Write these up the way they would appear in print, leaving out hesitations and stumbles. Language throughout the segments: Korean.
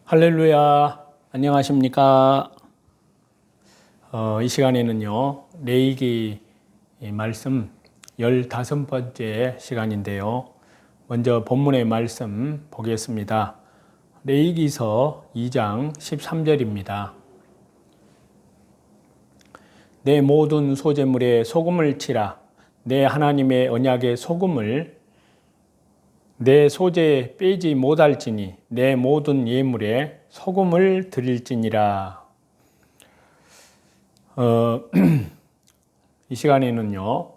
할렐루야, 안녕하십니까? 이 시간에는요, 레위기 말씀 15번째 시간인데요. 먼저 본문의 말씀 보겠습니다. 레위기서 2장 13절입니다. 내 모든 소재물에 소금을 치라. 내 하나님의 언약의 소금을 내 소재에 빼지 못할지니 내 모든 예물에 소금을 드릴지니라. 이 시간에는요,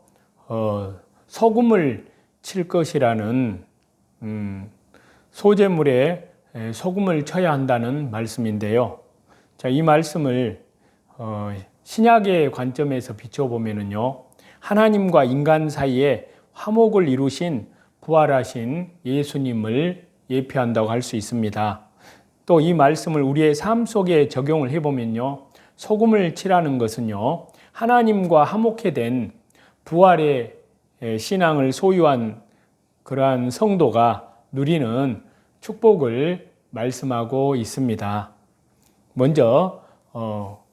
소금을 칠 것이라는 소재물에 소금을 쳐야 한다는 말씀인데요. 자, 이 말씀을 신약의 관점에서 비춰보면요, 하나님과 인간 사이에 화목을 이루신 부활하신 예수님을 예표한다고 할 수 있습니다. 또 이 말씀을 우리의 삶 속에 적용을 해보면요, 소금을 치라는 것은요, 하나님과 화목해 된 부활의 신앙을 소유한 그러한 성도가 누리는 축복을 말씀하고 있습니다. 먼저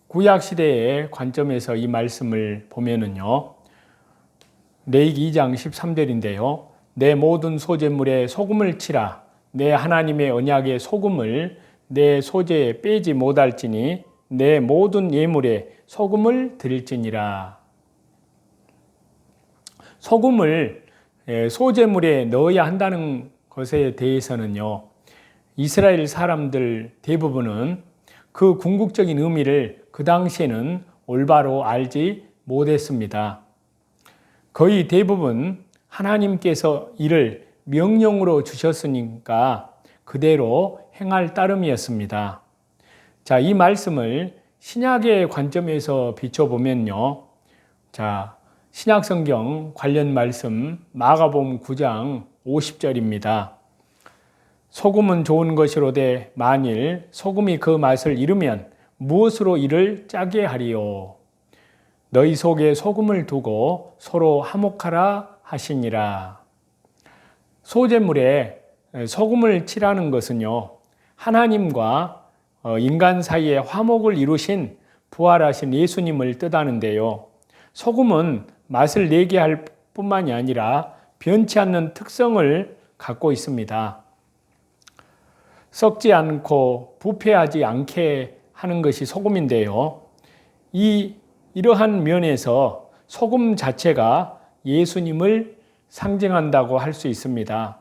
구약 시대의 관점에서 이 말씀을 보면은요, 레위기 2장 13절인데요. 내 모든 소재물에 소금을 치라. 내 하나님의 언약의 소금을 내 소재에 빼지 못할지니 내 모든 예물에 소금을 드릴지니라. 소금을 소재물에 넣어야 한다는 것에 대해서는요, 이스라엘 사람들 대부분은 그 궁극적인 의미를 그 당시에는 올바로 알지 못했습니다. 거의 대부분 하나님께서 이를 명령으로 주셨으니까 그대로 행할 따름이었습니다. 자, 이 말씀을 신약의 관점에서 비춰보면요. 자, 신약 성경 관련 말씀 마가복음 9장 50절입니다. 소금은 좋은 것이로되 만일 소금이 그 맛을 잃으면 무엇으로 이를 짜게 하리요? 너희 속에 소금을 두고 서로 화목하라 하시니라. 소재물에 소금을 칠하는 것은요, 하나님과 인간 사이에 화목을 이루신 부활하신 예수님을 뜻하는데요. 소금은 맛을 내게 할 뿐만이 아니라 변치 않는 특성을 갖고 있습니다. 썩지 않고 부패하지 않게 하는 것이 소금인데요. 이러한 면에서 소금 자체가 예수님을 상징한다고 할 수 있습니다.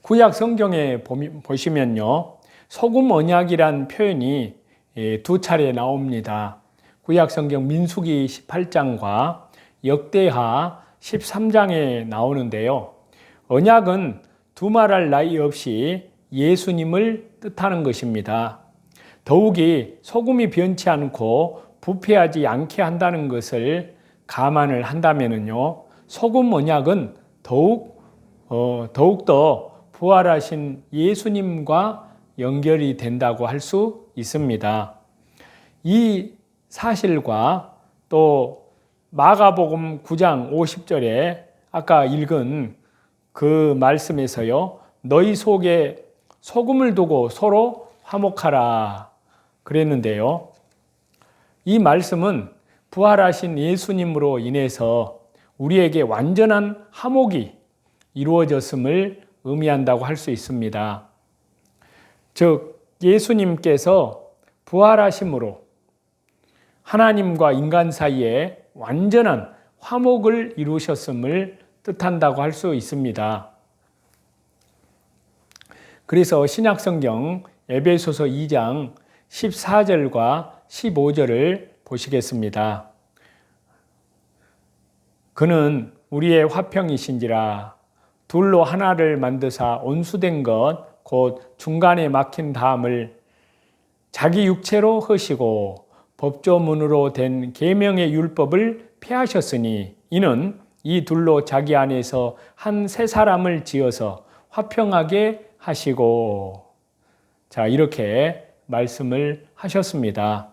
구약 성경에 보시면요, 소금 언약이란 표현이 두 차례 나옵니다. 구약 성경 민수기 18장과 역대하 13장에 나오는데요. 언약은 두말할 나위 없이 예수님을 뜻하는 것입니다. 더욱이 소금이 변치 않고 부패하지 않게 한다는 것을 감안을 한다면요, 소금 언약은 더욱더 부활하신 예수님과 연결이 된다고 할 수 있습니다. 이 사실과 또 마가복음 9장 50절에 아까 읽은 그 말씀에서요, 너희 속에 소금을 두고 서로 화목하라 그랬는데요. 이 말씀은 부활하신 예수님으로 인해서 우리에게 완전한 화목이 이루어졌음을 의미한다고 할 수 있습니다. 즉, 예수님께서 부활하심으로 하나님과 인간 사이에 완전한 화목을 이루셨음을 뜻한다고 할 수 있습니다. 그래서 신약성경 에베소서 2장 14절과 15절을 보시겠습니다. 그는 우리의 화평이신지라 둘로 하나를 만드사 온수된 것 곧 중간에 막힌 담을 자기 육체로 허시고 법조문으로 된 계명의 율법을 폐하셨으니 이는 이 둘로 자기 안에서 한 새 사람을 지어서 화평하게 하시고, 자, 이렇게 말씀을 하셨습니다.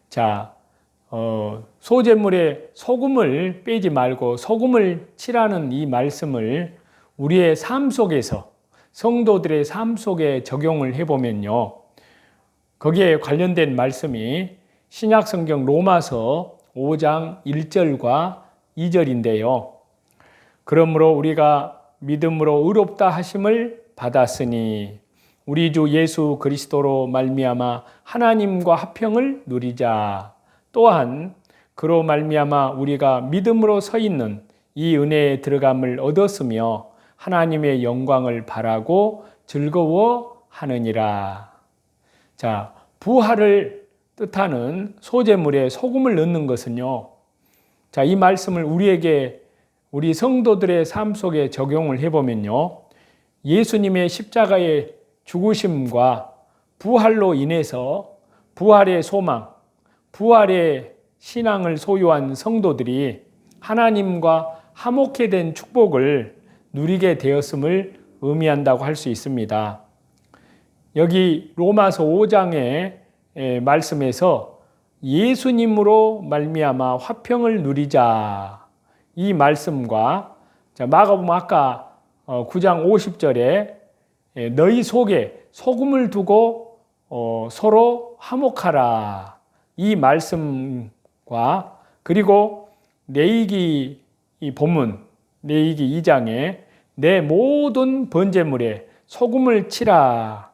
자, 소재물에 소금을 빼지 말고 소금을 칠하는 이 말씀을 우리의 삶 속에서 성도들의 삶 속에 적용을 해보면요. 거기에 관련된 말씀이 신약성경 로마서 5장 1절과 2절인데요. 그러므로 우리가 믿음으로 의롭다 하심을 받았으니 우리 주 예수 그리스도로 말미암아 하나님과 화평을 누리자. 또한 그로 말미암아 우리가 믿음으로 서 있는 이 은혜에 들어감을 얻었으며 하나님의 영광을 바라고 즐거워하느니라. 자, 부활을 뜻하는 소재물에 소금을 넣는 것은요. 자, 이 말씀을 우리 성도들의 삶 속에 적용을 해보면요. 예수님의 십자가의 죽으심과 부활로 인해서 부활의 소망, 부활의 신앙을 소유한 성도들이 하나님과 화목해 된 축복을 누리게 되었음을 의미한다고 할 수 있습니다. 여기 로마서 5장의 말씀에서 예수님으로 말미암아 화평을 누리자 이 말씀과 마가복음 아까 9장 50절에 너희 속에 소금을 두고 서로 화목하라 이 말씀과 그리고 레위기 이 본문 레위기 2장에 내 모든 번제물에 소금을 치라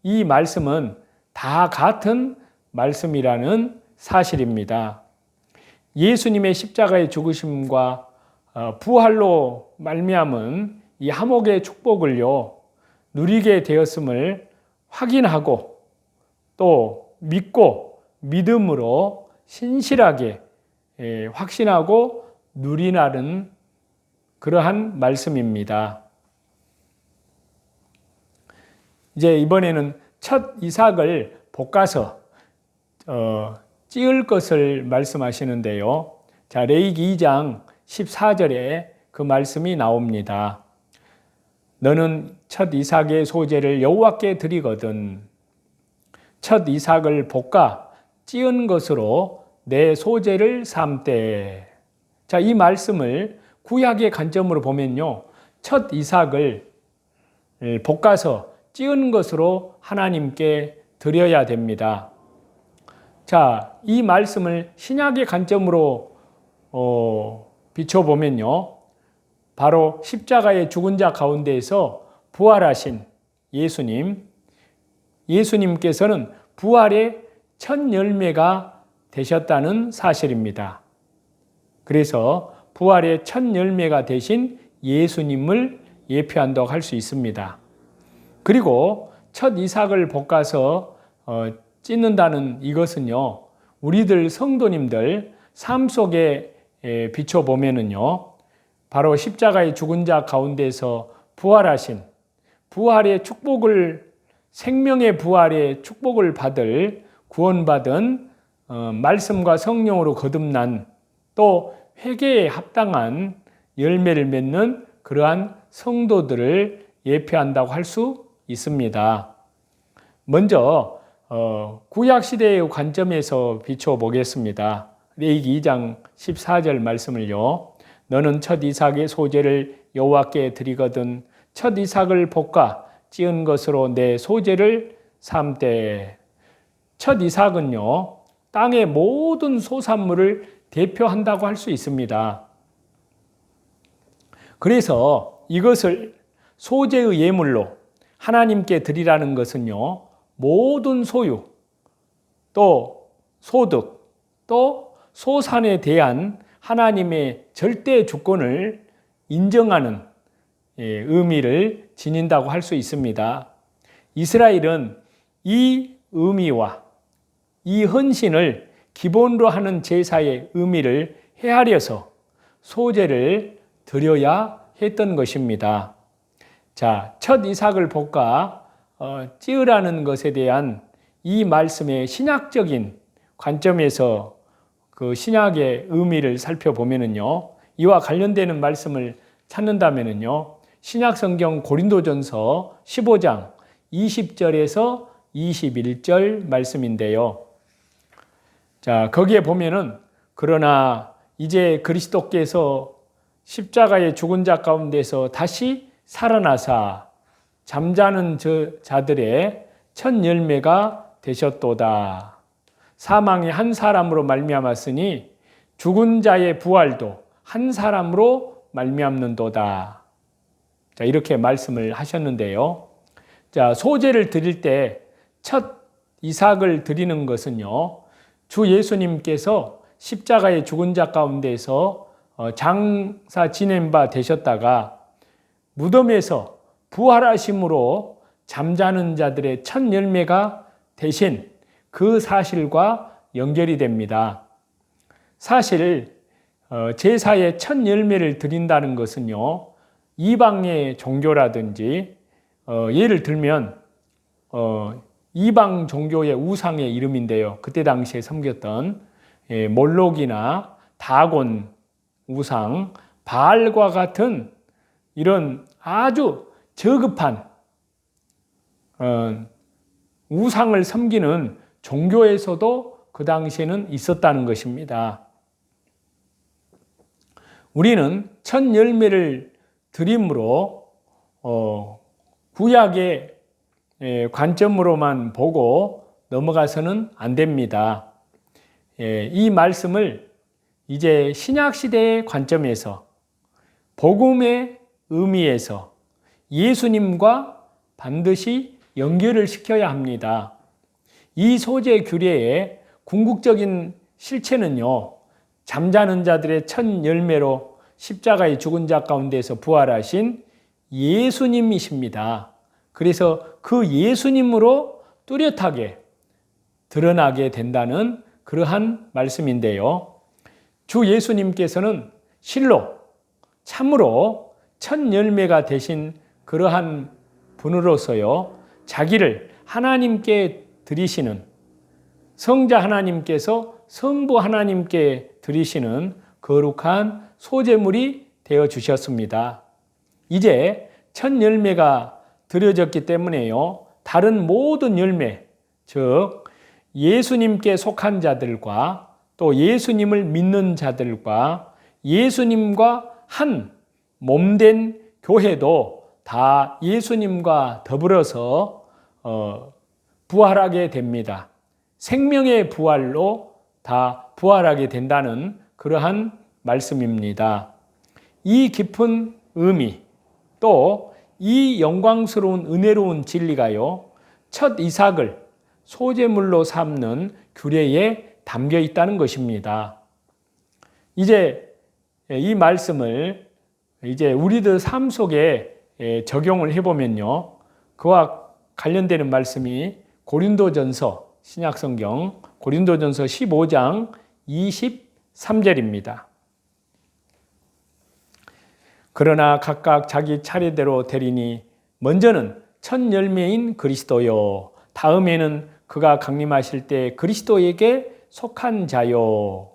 이 말씀은 다 같은 말씀이라는 사실입니다. 예수님의 십자가의 죽으심과 부활로 말미암은 이 화목의 축복을요 누리게 되었음을 확인하고 또 믿고 믿음으로 신실하게 확신하고 누리라는 그러한 말씀입니다. 이제 이번에는 첫 이삭을 볶아서 찌을 것을 말씀하시는데요. 자, 레위기 2장 14절에 그 말씀이 나옵니다. 너는 첫 이삭의 소재를 여호와께 드리거든 첫 이삭을 볶아 찌은 것으로 내 소재를 삼되. 자, 이 말씀을 구약의 관점으로 보면요. 첫 이삭을 볶아서 찌은 것으로 하나님께 드려야 됩니다. 자, 이 말씀을 신약의 관점으로 비춰보면요. 바로 십자가의 죽은 자 가운데에서 부활하신 예수님께서는 부활의 첫 열매가 되셨다는 사실입니다. 그래서 부활의 첫 열매가 되신 예수님을 예표한다고 할 수 있습니다. 그리고 첫 이삭을 볶아서 찢는다는 이것은요, 우리들 성도님들 삶 속에 비춰보면은요, 바로 십자가의 죽은 자 가운데서 부활하신 부활의 축복을 생명의 부활의 축복을 받을 구원받은 말씀과 성령으로 거듭난 또 회개에 합당한 열매를 맺는 그러한 성도들을 예표한다고 할 수 있습니다. 먼저 구약시대의 관점에서 비춰보겠습니다. 레위기 2장 14절 말씀을요. 너는 첫 이삭의 소재를 여호와께 드리거든 첫 이삭을 볶아 찌은 것으로 내 소재를 삼되. 첫 이삭은요, 땅의 모든 소산물을 대표한다고 할 수 있습니다. 그래서 이것을 소재의 예물로 하나님께 드리라는 것은요, 모든 소유, 또 소득, 또 소산에 대한 하나님의 절대 주권을 인정하는 의미를 지닌다고 할 수 있습니다. 이스라엘은 이 의미와 이 헌신을 기본으로 하는 제사의 의미를 헤아려서 소재를 드려야 했던 것입니다. 자, 첫 이삭을 볶아 찌으라는 것에 대한 이 말씀의 신약적인 관점에서 그 신약의 의미를 살펴보면은요, 이와 관련되는 말씀을 찾는다면은요, 신약성경 고린도전서 15장 20절에서 21절 말씀인데요. 자, 거기에 보면은 그러나 이제 그리스도께서 십자가의 죽은 자 가운데서 다시 살아나사 잠자는 자들의 첫 열매가 되셨도다. 사망이 한 사람으로 말미암았으니 죽은 자의 부활도 한 사람으로 말미암는도다. 자, 이렇게 말씀을 하셨는데요. 자, 소제를 드릴 때 첫 이삭을 드리는 것은요, 주 예수님께서 십자가의 죽은 자 가운데서 장사 지낸 바 되셨다가 무덤에서 부활하심으로 잠자는 자들의 첫 열매가 되신 그 사실과 연결이 됩니다. 사실 제사의 첫 열매를 드린다는 것은요, 이방의 종교라든지 예를 들면 이방 종교의 우상의 이름인데요. 그때 당시에 섬겼던 몰록이나 다곤 우상, 바알과 같은 이런 아주 저급한 우상을 섬기는 종교에서도 그 당시에는 있었다는 것입니다. 우리는 첫 열매를 드림으로 구약의 관점으로만 보고 넘어가서는 안 됩니다. 이 말씀을 이제 신약시대의 관점에서 복음의 의미에서 예수님과 반드시 연결을 시켜야 합니다. 이 소재 규례의 궁극적인 실체는요, 잠자는 자들의 첫 열매로 십자가의 죽은 자 가운데서 부활하신 예수님이십니다. 그래서 그 예수님으로 뚜렷하게 드러나게 된다는 그러한 말씀인데요. 주 예수님께서는 실로 참으로 첫 열매가 되신 그러한 분으로서요, 자기를 하나님께 드리시는, 성자 하나님께서 성부 하나님께 드리시는 거룩한 소제물이 되어 주셨습니다. 이제 첫 열매가 드려졌기 때문에요, 다른 모든 열매, 즉 예수님께 속한 자들과 또 예수님을 믿는 자들과 예수님과 한 몸된 교회도 다 예수님과 더불어서 부활하게 됩니다. 생명의 부활로 다 부활하게 된다는 그러한 말씀입니다. 이 깊은 의미, 또 이 영광스러운 은혜로운 진리가요, 첫 이삭을 소제물로 삼는 규례에 담겨 있다는 것입니다. 이제 이 말씀을 이제 우리들 삶 속에 적용을 해보면요, 그와 관련되는 말씀이 고린도전서, 신약성경 고린도전서 15장 23절입니다. 그러나 각각 자기 차례대로 되리니 먼저는 첫 열매인 그리스도요, 다음에는 그가 강림하실 때 그리스도에게 속한 자요.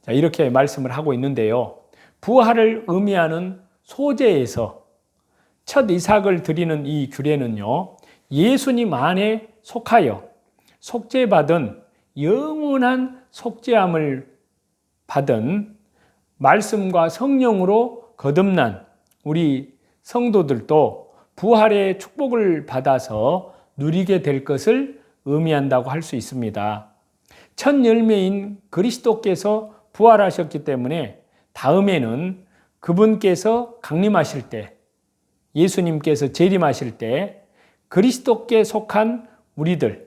자, 이렇게 말씀을 하고 있는데요. 부활을 의미하는 소제에서 첫 이삭을 드리는 이 규례는요, 예수님 안에 속하여 속죄받은 영원한 속죄함을 받은 말씀과 성령으로 거듭난 우리 성도들도 부활의 축복을 받아서 누리게 될 것을 의미한다고 할 수 있습니다. 첫 열매인 그리스도께서 부활하셨기 때문에 다음에는 그분께서 강림하실 때, 예수님께서 재림하실 때 그리스도께 속한 우리들,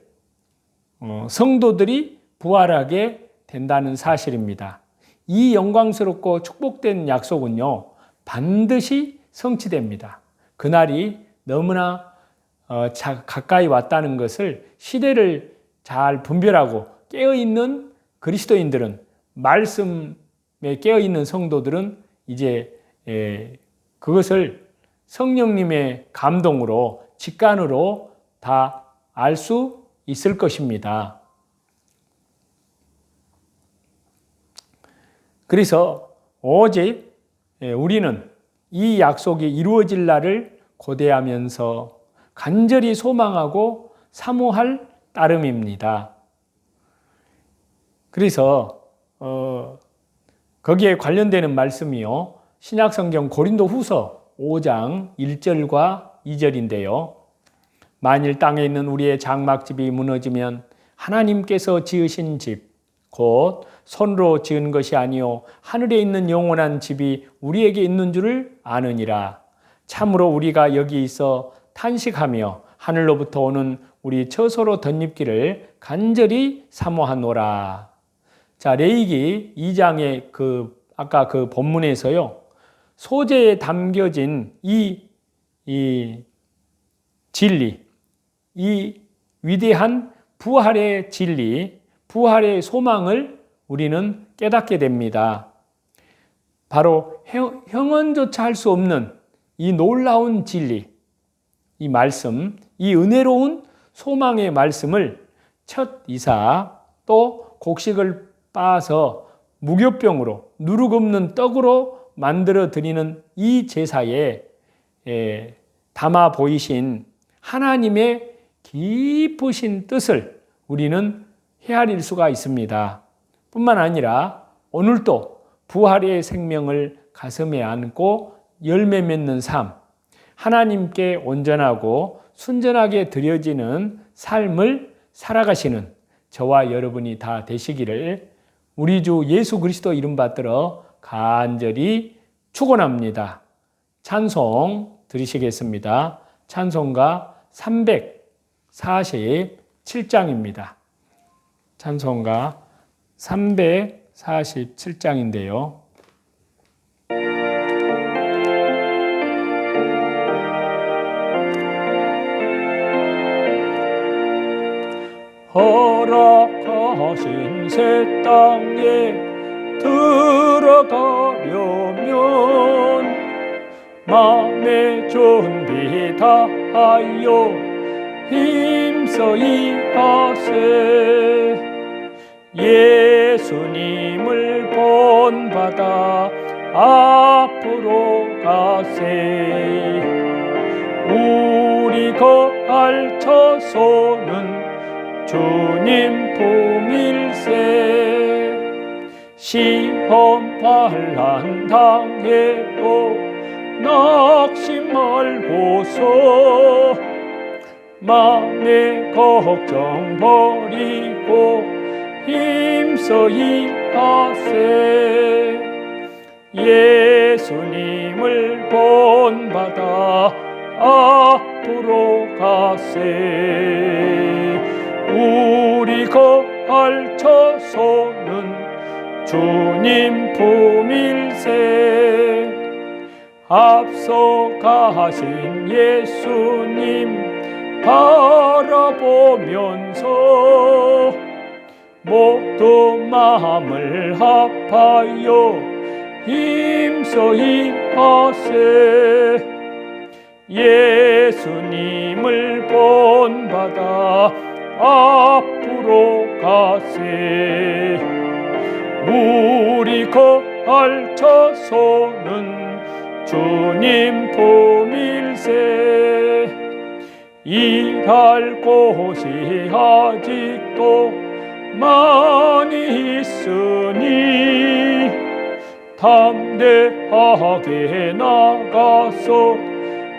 성도들이 부활하게 된다는 사실입니다. 이 영광스럽고 축복된 약속은요, 반드시 성취됩니다. 그날이 너무나 가까이 왔다는 것을 시대를 잘 분별하고 깨어있는 그리스도인들은, 말씀에 깨어있는 성도들은 이제 그것을 성령님의 감동으로 직관으로 다 알 수 있을 것입니다. 그래서 오직 우리는 이 약속이 이루어질 날을 고대하면서 간절히 소망하고 사모할 따름입니다. 그래서 거기에 관련되는 말씀이요, 신약성경 고린도후서 5장 1절과 2절인데요. 만일 땅에 있는 우리의 장막집이 무너지면 하나님께서 지으신 집, 곧 손으로 지은 것이 아니요 하늘에 있는 영원한 집이 우리에게 있는 줄을 아느니라. 참으로 우리가 여기 있어 탄식하며 하늘로부터 오는 우리 처소로 덧입기를 간절히 사모하노라. 자, 레위기 2장의 아까 그 본문에서요, 소재에 담겨진 이 진리, 이 위대한 부활의 진리, 부활의 소망을 우리는 깨닫게 됩니다. 바로 형언조차 할 수 없는 이 놀라운 진리, 이 말씀, 이 은혜로운 소망의 말씀을 첫 이사 또 곡식을 빻아서 무교병으로 누룩 없는 떡으로 만들어 드리는 이 제사에 담아 보이신 하나님의 깊으신 뜻을 우리는 헤아릴 수가 있습니다. 뿐만 아니라 오늘도 부활의 생명을 가슴에 안고 열매 맺는 삶, 하나님께 온전하고 순전하게 드려지는 삶을 살아가시는 저와 여러분이 다 되시기를 우리 주 예수 그리스도 이름 받들어 간절히 축원합니다. 찬송 드리시겠습니다. 찬송가 347장입니다. 찬송가 347장인데요. 허락하신 새 땅에 들어가려면 마음의 준비 다하여 힘써이 하세. 예수님을 본받아 앞으로 가세. 우리 거할 처소는 주님 품일세. 시험 환난 당해도 낙심 말고서 마음의 걱정 버리고 힘써이 하세. 예수님을 본받아 앞으로 가세. 우리 거할 처소는 주님 품일세. 앞서 가신 예수님 바라보면서 모두 마음을 합하여 힘써이 하세. 예수님을 본받아 앞으로 가세. 우리 거할 처소는 주님 품일세. 일할 곳이 아직도 많이 있으니 담대하게 나가서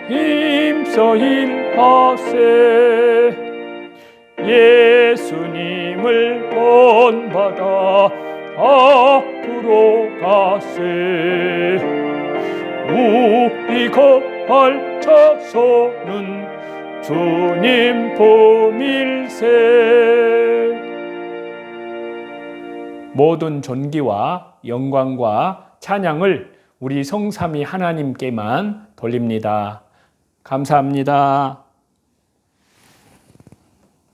힘써 일하세. 예수님을 본받아 앞으로 가세. 우리 거할 처소는 주님 품일세. 모든 존귀와 영광과 찬양을 우리 성삼위 하나님께만 돌립니다. 감사합니다.